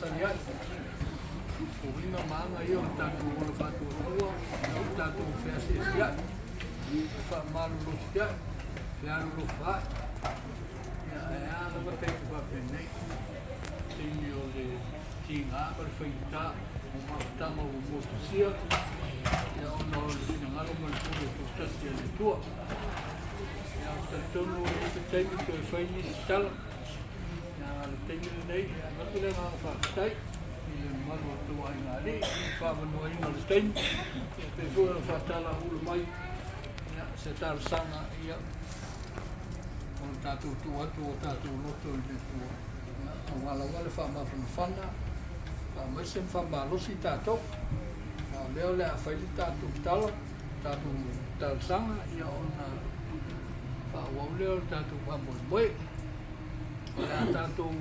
sani ai. O vinga maanga ia o tātou ona whātua tua, o tātou whea se ai. Wha malu rosi ai, whea ro whai. Ia e ana wa teiku wha penei. Tini o le tinga pari whaita, o mautama o motusia. Ia ona o le sinangaro ma le puro tostasi a le tua. Ia o tatonu o le teimi to e whaini si tala. Ia le teimi nei, ia matu le ngā whakatai. I le manu o tua ai ngā re, i whamanua inga le teimi. Ia te fua na whatala ulu mai. Ia se tarasanga ia. O tātou tua atu o tātou loto i le tua. Ia o wala wale whamawhana whana. Whamaisen whamalosi tātou. Ia leo le a whaili tātou tala. Tātou tarasanga ia o na whawau leo tātou whamoe moe. Ia tātou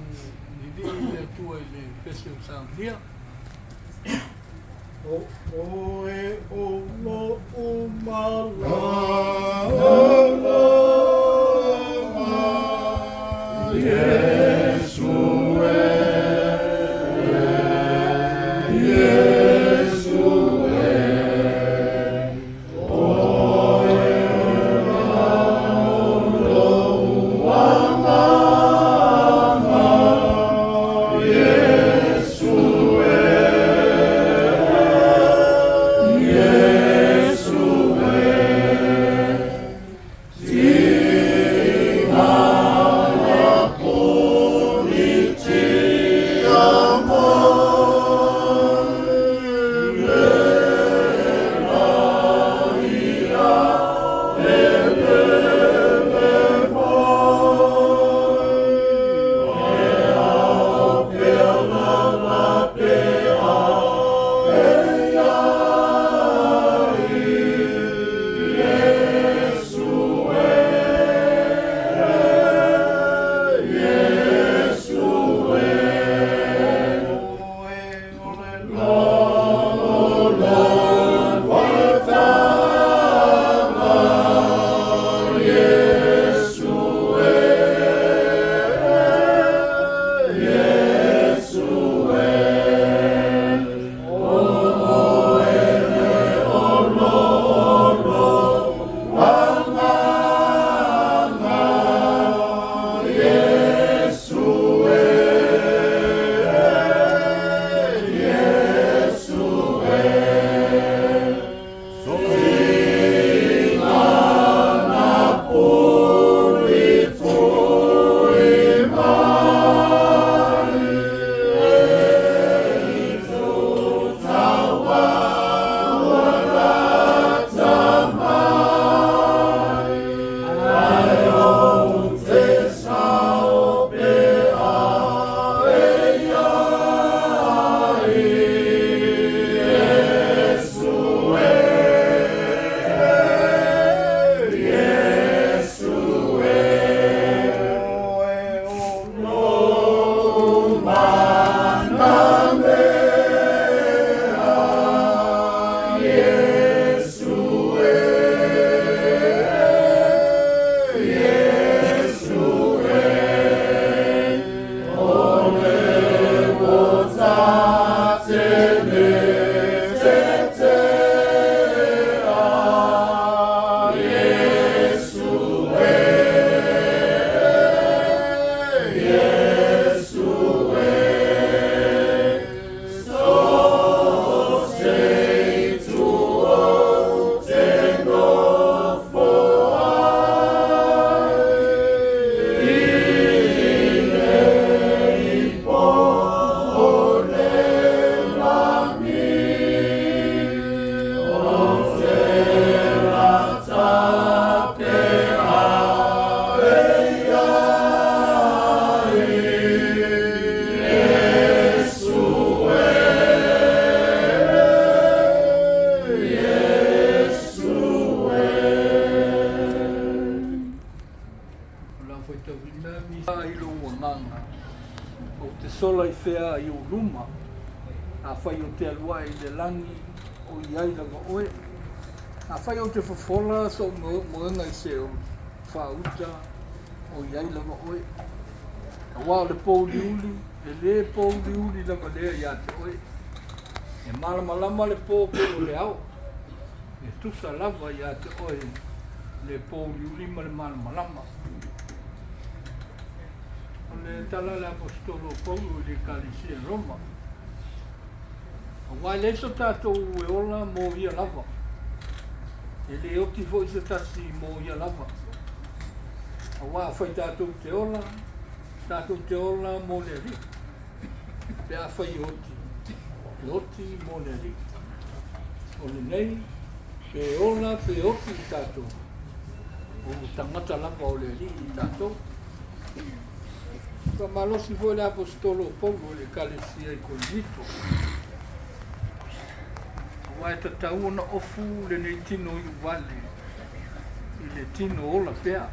nidi le tua i le pese o Samoan. O e o lo o mala. sola I whea I o ruma, a whai o te alua I le langi o iai langa oe. A whai o te whawhola so moenga I se o whauta o iai langa oe. A wā le pōli uli, e le pou liuli lava lea ia te oe. E malamalama le pou o le au. E tusa lava ia te oe le pou liuli ma le malamalama. O le tala le apostolo pou o le kalisia Roma. O wai le so tātou e ola mo ia lava. E le oti fo isa tasi mo ia lava. O wai fai tātou te ola mo le ri. Pea fai oti mo le ri. O le nei, pe ola pe oti i tātou. O tangata lava o le ri i tātou. Ka malosi fo le apostolo pou o le kalisia I Korinito. Wai ta tau na ofu le nei tino I wale. I le tino ola pea.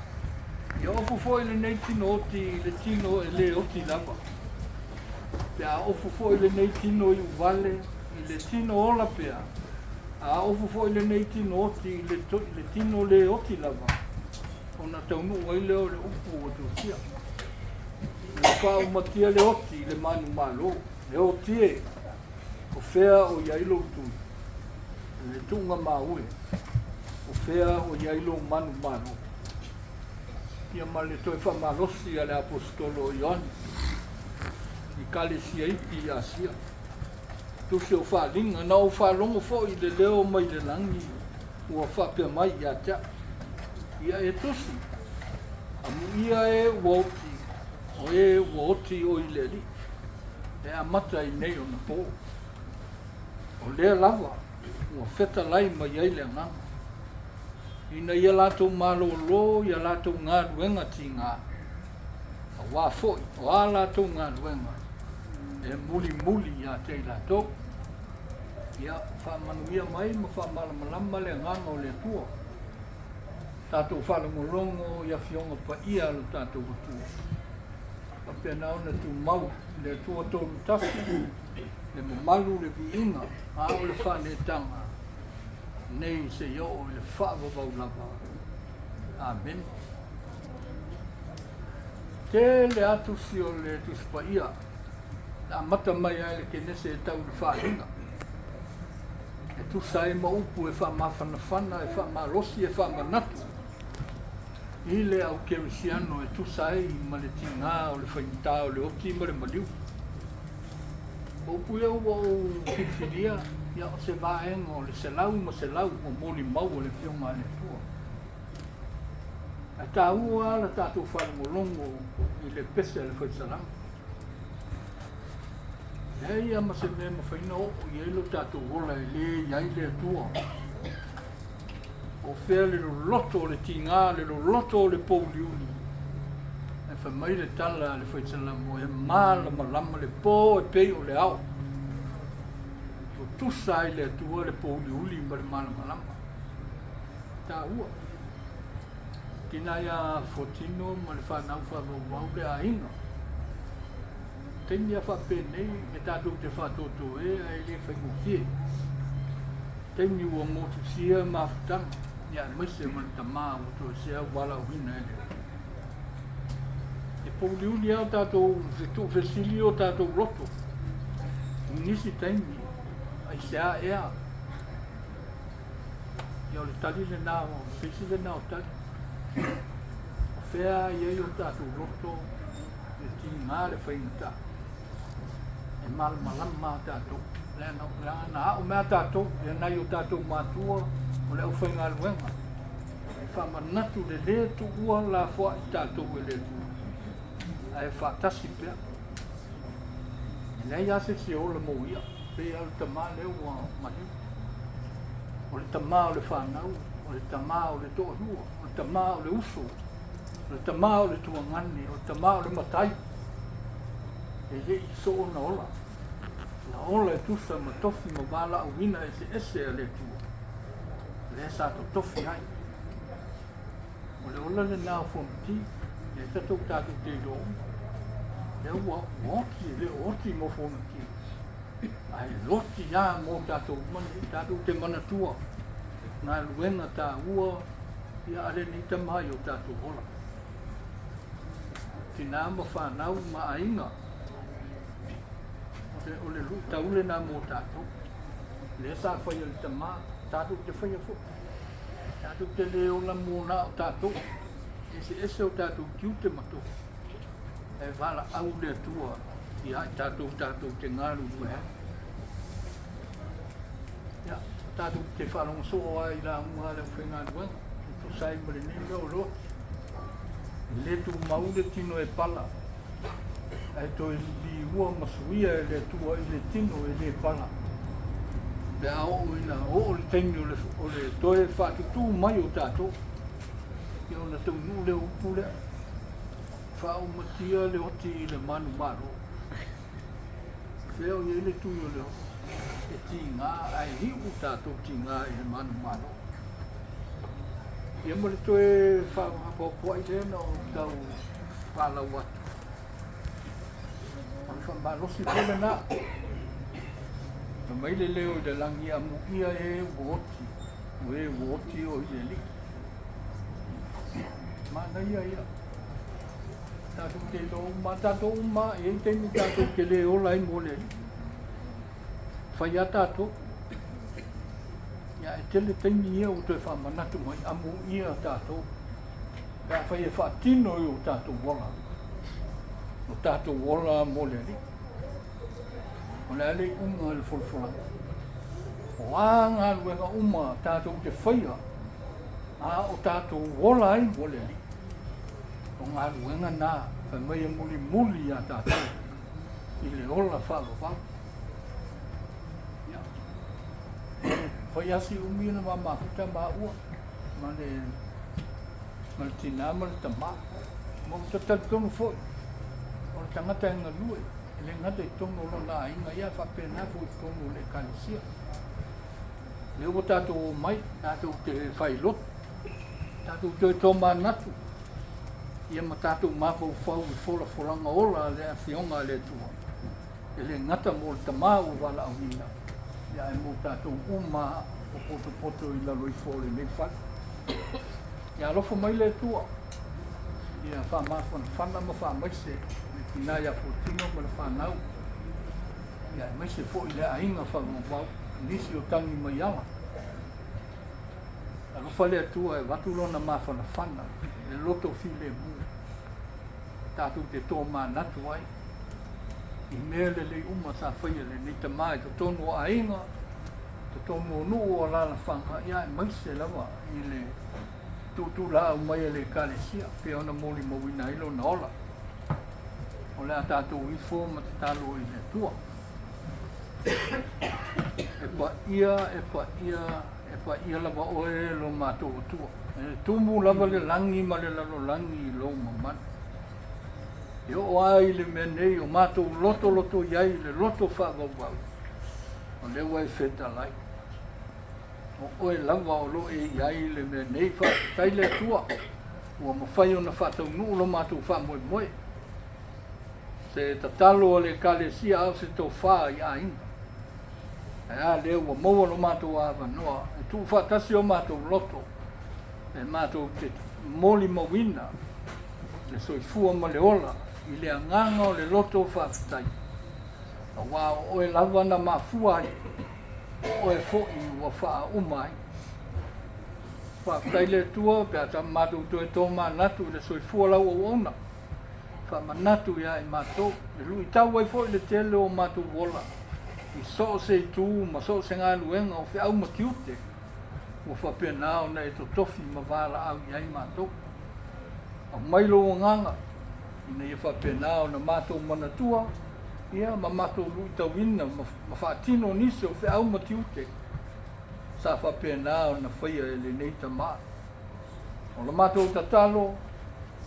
Ia ofu fo I le nei tino oti, I le tino e le oti lava. Pea ofu fo I le nei tino I wale, I le tino ola pea. A ofu fo I le nei tino oti, I le tino le oti lava. Ona taunu wai leo le upu o tusia. Le wha umatia le oti, le manu malo. Le oti e, o fea o iai Lotu. Le tunga maue, o fea o iailo manu manu. Ia ma le toi whamalosi a le apostolo Laione. I kalisia iki I Asia. Tusi o whalinga, na o whalongo fo I le leo mai le langi. Ua whapea mai I atea. Ia e tusi. Amu ia e wauti. O e wauti o I le li. E amata I nei o na po. O lea lava. Ua feta lai mai ai le ngā. Ina ia lātou malolo, ia lātou ngā ruenga ti ngā. A wā foi, o a lātou ngā ruenga. E muli ia te lātou. Ia whamanuia mai, ma whamalamalama le nganga o le tua. Tātou whalamolongo, ia fionga pa ia lo tātou tua. Pa pena ona tu mau, le tua tolu tafu. Le mamalu le viinga, a o le whanetanga. Nei se yo o le whaavavau lava. Amen. Te le atu si o le tuspa ia. A mata mai ai le kenese e tau le whahinga. E tusa e maupu e whamawhanawhana, e whamalosi, e whamanatu. I le au kerisiano e tusa e ma le tinga o le whainta o le oti ma le maliu. O puia o whiwhiria, ia o se vaenga o le selau ma selau o moli mau o le whionga le tua. A tā ua la tātou wharamolongo I le pese le whaisarang. E ia ma se mea ma whaina o I elo tātou wola I le iai le tua. O whea le loto o le tinga, le loto o le pouliuni. E whamai le tala le whaisarang o e mala malama le po e pei o le au. O tusa I le tua le pouliuli ma le mala malama. Tā ua. Tina ia fotino ma le whanau whanau le ainga. Teni a whapenei e tātou te whatoto e a ele whaikuwhie. Teni ua motu sia mawhutanga. Ia maise man tamā o to sea wala uina ele. E pouliuli au tātou whesili o tātou roto. Nisi taimi. Ai sea ea. Ia o le tali le nā o whisi le nā o tali. O whea iei o tātou roto, e ti ngā le whaingata. E malamalama tātou. Le ana o mea tātou, e nai o tātou mātua, o le au whainga luenga. E whamanatu le le tu ua la wha I tātou e le tu. A e whatasi pia. E nei ase se o le mo ia. Pe au tamā leo wa mahi. O le tamā o le whanau, o le tamā o le tohua, o le tamā o le uso, o le tamā o le tuangani, o le tamā o le matai. E le I so na ola. Na ola e tusa ma tofi ma wala au wina e se ese a le tua. Le sa to tofi ai. O le ola le nā Fonoti, e tatou tātou te do. E ua oti, le oti mo Fonoti. Ai loti ia mo tātou mani, tātou te manatua. Ngā luenga tā ua, ia ale ni tamai o tātou hola. Tina ma whanau ma ainga, o le lu taule na mo tātou. Le sa whai o te mā, tātou te whai a fu. Tātou te leo la mo na o tātou. Ese o tātou kiu te mato. E wala au le tua, i hai tātou te ngaru ue he. Ia, tātou te whalong so ai la mua le whenga nuenga. Tu sai mare ni o lo. Le tu maule tino e pala. Ai to li ua masuia e le tua i le tino e le pala. Le ao ina o le tengi o le toe whatutu mai o tātou. I ona tau nu le upu le. Whao matia le oti i le manu maro. Whio i le tui o le o. E ti ngā ai hiu tātou ti ngā i le manu maro. Ia mo le toe whakapopua i tēnā o tau whalau atu. Ang whamalosi pole nā. Na mai le leo i le langi a muia e uoti. O e uoti o i le li. Mana ia ia. Tātou te lo uma, tātou uma, e tēnei tātou ke le ola i mo le li. Whai a tātou. Ia e tele teimi ia o te whamanatu mai amu ia tātou. Ia whai e whaatino i o tātou wola. O tātou wola mo le li. O le ale unga le wholwhala. O anga luenga uma tātou te whaia. A o tātou wola ai mo le li. O ngā luenga nā, whai mai e muli muli a tātou. I le ola whalo. Whai asi umina ma mahuta ma ua. Ma le tina ma le tama. Mo ta tatonu foi. O le tangata inga lue. Le ngata I tono lo na inga ia whapena fu I tono le kanisia. Le ua tātou mai, tātou te whai lotu. Tātou te tōma natu. Ia ma tātou mako whau I whola wholanga ola le a whionga le tua. E le ngata mo le tama o wala au nina. Ia e mo tātou uma o poto I lalo I whole nei whai. Ia lofo mai le tua. Ia whana ma whamaise. Me tina ia whotino ma le whanau. Ia e maise fo I le ainga whamawau. Nisi o tangi mai ala. A lofa le tua e watu lona ma whana. Le loto file mu. Tātou te tō mā natu ai. I mea le uma sa whaia le ni te mai, te tono a inga, te tono nu o lala whanga, ia e maise lawa I le tūtū la au mai le kālesia, pe ona moli mawina ilo na ola. O lea tātou I fō ma te talo I le tua. E pa ia lawa oe lo mātou tua. E tumu lava le langi ma le lalo langi I lo mamana. E o ai le menei o mātou loto iai le loto whawawau. O le wai wheta lai. O oe lava o lo e iai le menei whai le tua. Ua mawhai o na whatau nuu lo mātou whamoe moe. Se tatalo o le kālesia au se tō wha I ainga. E a le ua maua lo mātou awa noa. E tū whatasi o mātou loto. E mātou te moli mawina. Le soifua ma le ola. I le anganga o le loto whaafitai. A wā o e lawa na mafua ai. O e fo'i ua wha umai. Whaafitai le tua, pe ata mātou to e tō mā natu le soifua lau o ona. Wha manatu ia e mātou. Le lui tau ai fo'i le tele o mātou wola. I so se tū, ma so se ngā luenga o whi au makiute. Ua whapena o na e to tofi ma wāla au iai mātou. A mailo o nganga. Ina ia whapena o na mātou manatua, ia ma mātou lui tawina, ma whaatino nisi o whi au matiute. Sa whapena o na whaia e le neita mā. O na mātou tatalo,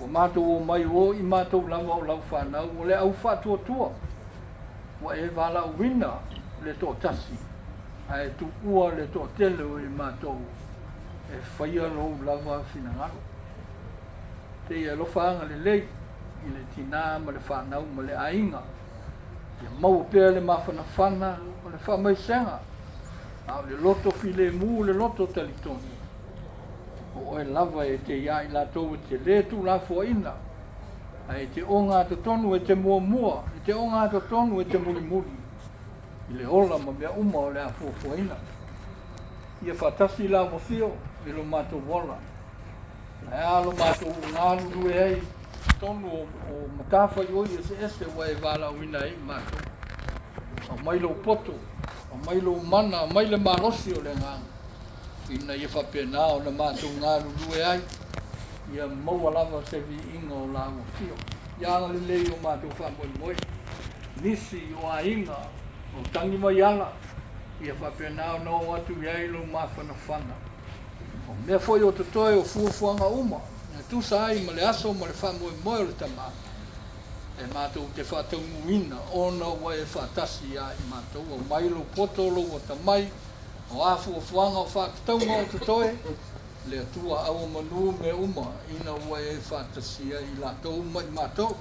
o mātou o mai o I mātou lava o lau whanau, o le au whatua tua. Wa e wala o wina le tō tasi, a e tu ua le tō tele o I mātou, e whaia lo lava whinangalo. Te ia lo whaanga le lei, I le tina ma le whanau ma le ainga. Ia mau pēr le mawhana whana o le whamaisenga. A le loto file mu le loto talitoni. O e lava e te ia I la tau e te le tu la fua ina. A e te o ngā te tonu e te mua mua. E te o ngā te tonu e te muli muli. I le ola ma mea uma o le a fuafuaina. Ia whatasi la mawhio i lo mātou wola. Na ea lo mātou ngānu nue ei tonu o matawhai oi ese wai wala wina ei mātou. A mailo poto, a mailo mana, a maile marosi o le ngānu. Ina ia whapena o na mātou ngānu nue ai. Ia maua lava se vi inga o la mawhio. Ia anga le lei o mātou whamoe moe. Nisi o a inga o tangi mai ala. Ia whapena o no atu iai lo mawhana whana. O mea foi o totoe o fuafuanga uma. Na tusa ai ma le aso ma le whamoe moe o le tama. E mātou te whatangu ina o na wai e whatasi ai mātou. O mailo potolo o tamai. O a fuafuanga o whakataunga o totoe. Le atua au manu me uma ina wai e whatasi ai lātou mai mātou.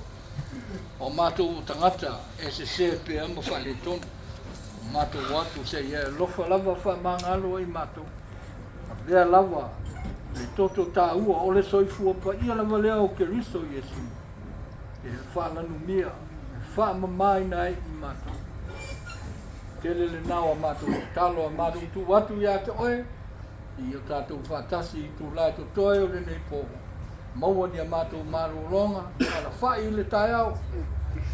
O mātou tangata e se sepe ama whale tonu. Mātou watu se ia lofa lava whamangalo ai mātou. Lea lava, le toto tā ua o le soifua pa ia lava lea o ke riso Iesu. E whananu mia, e whamamaina ai i mātou. Tele le nawa mātou talo a mātou tu watu ia te oe. I o tātou whatasi i tu lai to toe o le nei pōho. Maua ni a mātou māru longa, ala whai le tai au.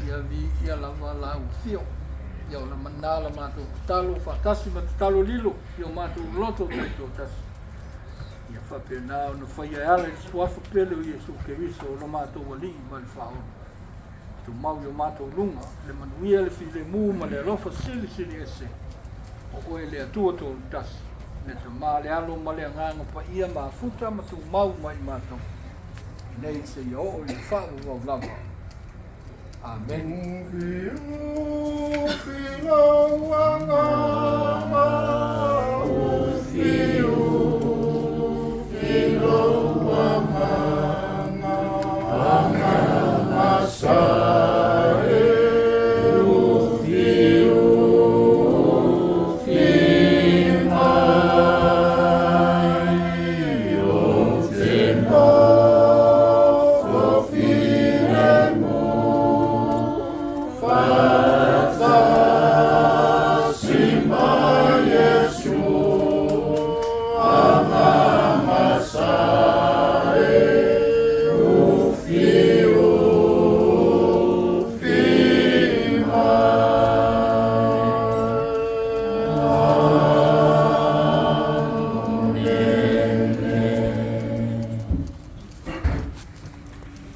Ia vi ia lava la uthio. Ia o la manala mātou talo, whatasi ma talo lilo. Ia o mātou loto taito tasi. Ia whapena o na whaia ala i suafa pele o Iesu Keriso o na mātou wali i mali whaona. Tu mau i o mātou lunga, le manuia le fi le mū ma le alofa sili ese. O oe le atua tō tasi. Le te mā le alo ma le anganga pa ia mā futa ma tu mau mai mātou. Nei se i o i whāu wau lava. Amen.